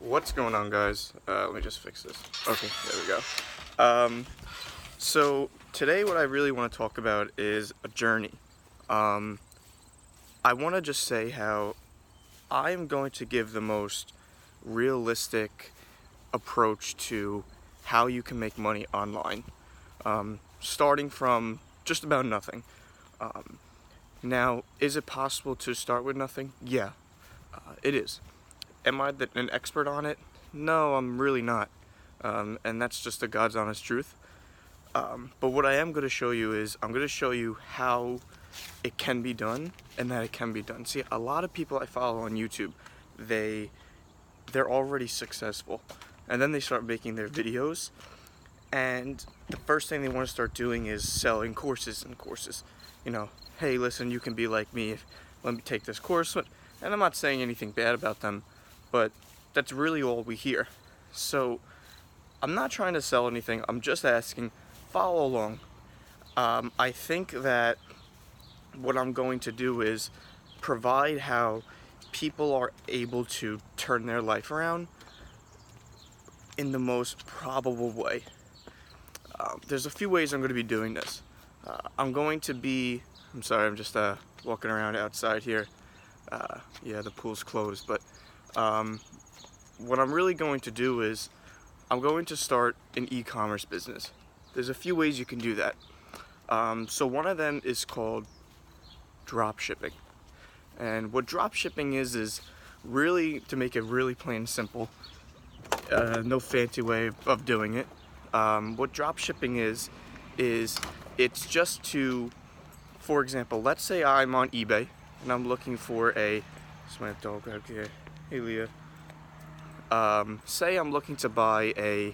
What's going on, guys? Let me just fix this. Okay, there we go. So today what I really want to talk about is a journey. Um, I want to just say how I am going to give the most realistic approach to how you can make money online, starting from just about nothing. Um, Now, is it possible to start with nothing? Yeah, it is. Am I an expert on it? No, I'm really not. And that's just the God's honest truth. But what I am going to show you is I'm going to show you how it can be done and that it can be done. See, a lot of people I follow on YouTube, they're already successful, and then they start making their videos, and the first thing they want to start doing is selling courses and courses. You know, hey, listen, you can be like me. Let me take this course. And I'm not saying anything bad about them, but that's really all we hear. So I'm not trying to sell anything. I'm just asking, follow along. I think that what I'm going to do is provide how people are able to turn their life around in the most probable way. There's a few ways I'm going to be doing this. I'm sorry, I'm just walking around outside here. Yeah, the pool's closed, but what I'm really going to do is I'm going to start an e-commerce business. There's a few ways you can do that. So one of them is called drop shipping. And what drop shipping is really, to make it really plain and simple, no fancy way of doing it. What drop shipping is it's just to, for example, let's say I'm on eBay and I'm looking for this is my dog out here. Hey, Leah. Say I'm looking to buy a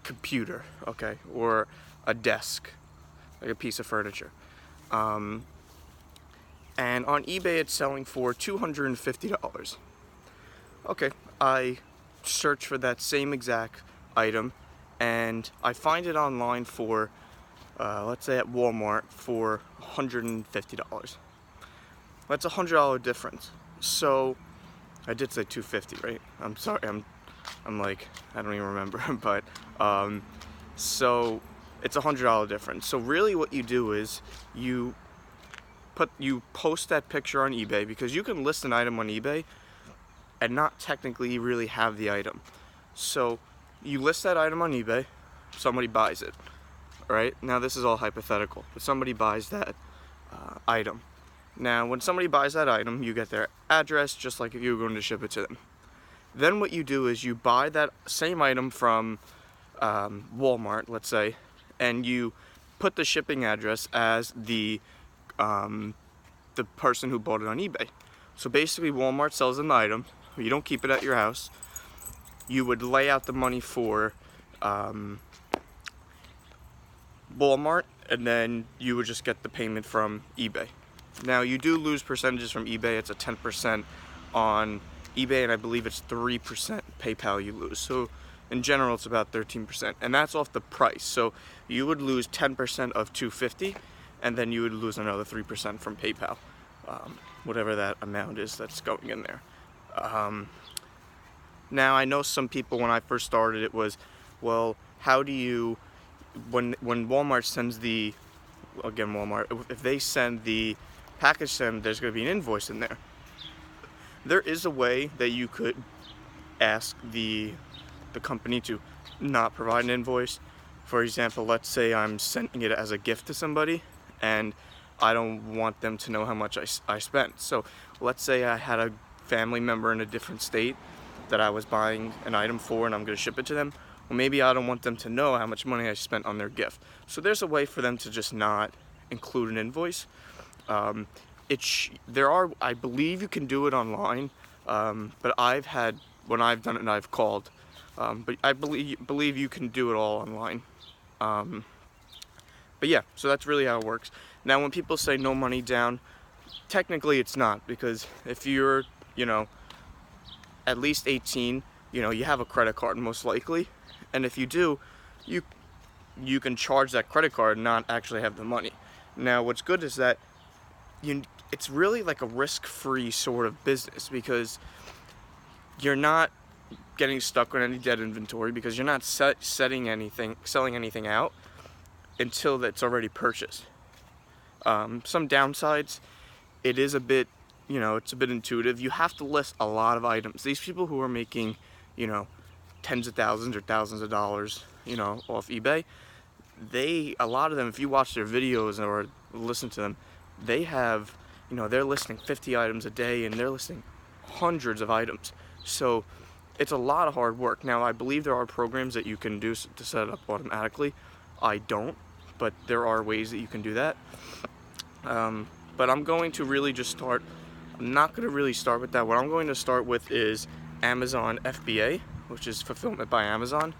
computer, okay, or a desk, like a piece of furniture. And on eBay it's selling for $250. Okay, I search for that same exact item and I find it online for, let's say at Walmart for $150. That's a $100 difference. So I did say 250, right? I'm sorry, I'm like, I don't even remember, but so it's a $100 difference. So really what you do is you post that picture on eBay, because you can list an item on eBay and not technically really have the item. So you list that item on eBay, somebody buys it, right? Now this is all hypothetical, but somebody buys that item. Now when somebody buys that item, you get their address just like if you were going to ship it to them. Then what you do is you buy that same item from Walmart, let's say, and you put the shipping address as the person who bought it on eBay. So basically Walmart sells them the item, you don't keep it at your house. You would lay out the money for Walmart, and then you would just get the payment from eBay. Now you do lose percentages from eBay. It's a 10% on eBay, and I believe it's 3% PayPal you lose. So in general it's about 13%, and that's off the price. So you would lose 10% of $250, and then you would lose another 3% from PayPal, whatever that amount is that's going in there. Now I know some people, when I first started, it was, well, how do you, when Walmart sends Walmart, if they send the package to them, there's going to be an invoice in there. There is a way that you could ask the company to not provide an invoice. For example, let's say I'm sending it as a gift to somebody and I don't want them to know how much I spent. So let's say I had a family member in a different state that I was buying an item for and I'm going to ship it to them. Well, maybe I don't want them to know how much money I spent on their gift. So there's a way for them to just not include an invoice. I believe you can do it online, but when I've done it and I've called, but I believe you can do it all online. But yeah, so that's really how it works. Now when people say no money down, technically it's not, because if you're, at least 18, you have a credit card most likely, and if you do, you can charge that credit card and not actually have the money. Now what's good is that it's really like a risk-free sort of business, because you're not getting stuck on any dead inventory because you're not selling anything out until it's already purchased. Some downsides, it is a bit, it's a bit intuitive. You have to list a lot of items. These people who are making, tens of thousands or thousands of dollars, off eBay, a lot of them, if you watch their videos or listen to them, they have, they're listing 50 items a day and they're listing hundreds of items. So it's a lot of hard work. Now, I believe there are programs that you can do to set it up automatically. I don't, but there are ways that you can do that. But I'm going to really just start, I'm not going to really start with that. What I'm going to start with is Amazon FBA, which is Fulfillment by Amazon.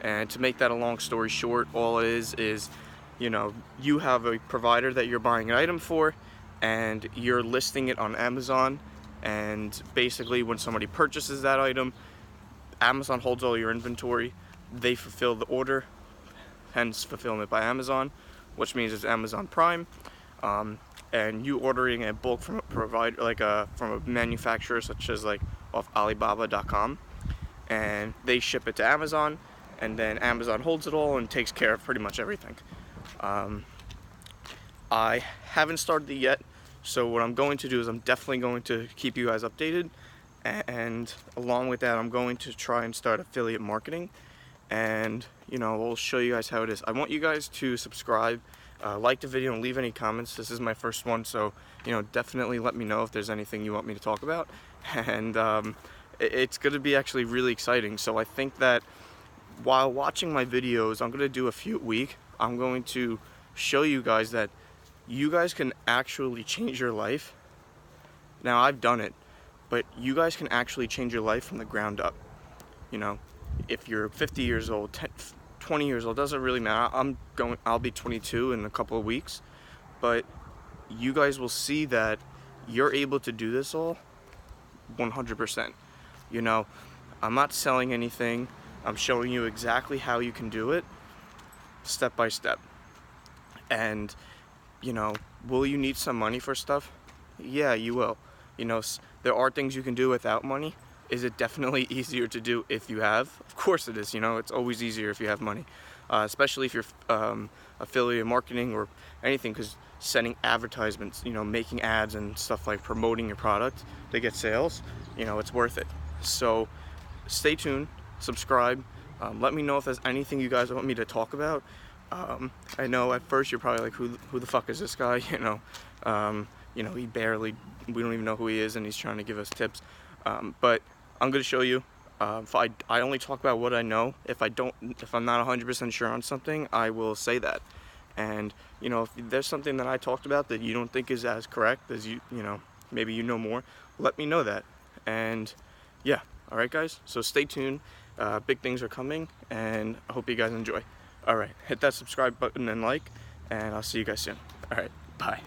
And to make that a long story short, all it is, you have a provider that you're buying an item for, and you're listing it on Amazon. And basically, when somebody purchases that item, Amazon holds all your inventory. They fulfill the order, hence Fulfillment by Amazon, which means it's Amazon Prime. And you ordering a bulk from a provider, from a manufacturer such as off Alibaba.com, and they ship it to Amazon. And then Amazon holds it all and takes care of pretty much everything. I haven't started it yet, so what I'm going to do is I'm definitely going to keep you guys updated, and along with that I'm going to try and start affiliate marketing, and we'll show you guys how it is. I want you guys to subscribe, like the video, and leave any comments. This is my first one, so definitely let me know if there's anything you want me to talk about, and it's going to be actually really exciting. So I think that while watching my videos, I'm going to do a few a week. I'm going to show you guys that you guys can actually change your life. Now, I've done it, but you guys can actually change your life from the ground up. If you're 50 years old, 20 years old, doesn't really matter. I'll be 22 in a couple of weeks, but you guys will see that you're able to do this all 100%. I'm not selling anything. I'm showing you exactly how you can do it, step by step. And, will you need some money for stuff? Yeah, you will. There are things you can do without money. Is it definitely easier to do if you have? Of course it is. It's always easier if you have money, especially if you're affiliate marketing or anything, because sending advertisements, making ads and stuff like promoting your product to get sales, it's worth it. So stay tuned. Subscribe. Let me know if there's anything you guys want me to talk about. I know at first you're probably like, who the fuck is this guy? We don't even know who he is, and he's trying to give us tips. But I'm going to show you. If I only talk about what I know. If I'm not 100% sure on something, I will say that. And if there's something that I talked about that you don't think is as correct as maybe you know more, let me know that. And yeah, all right, guys. So stay tuned. Big things are coming, and I hope you guys enjoy. All right, hit that subscribe button and like, and I'll see you guys soon. All right, bye.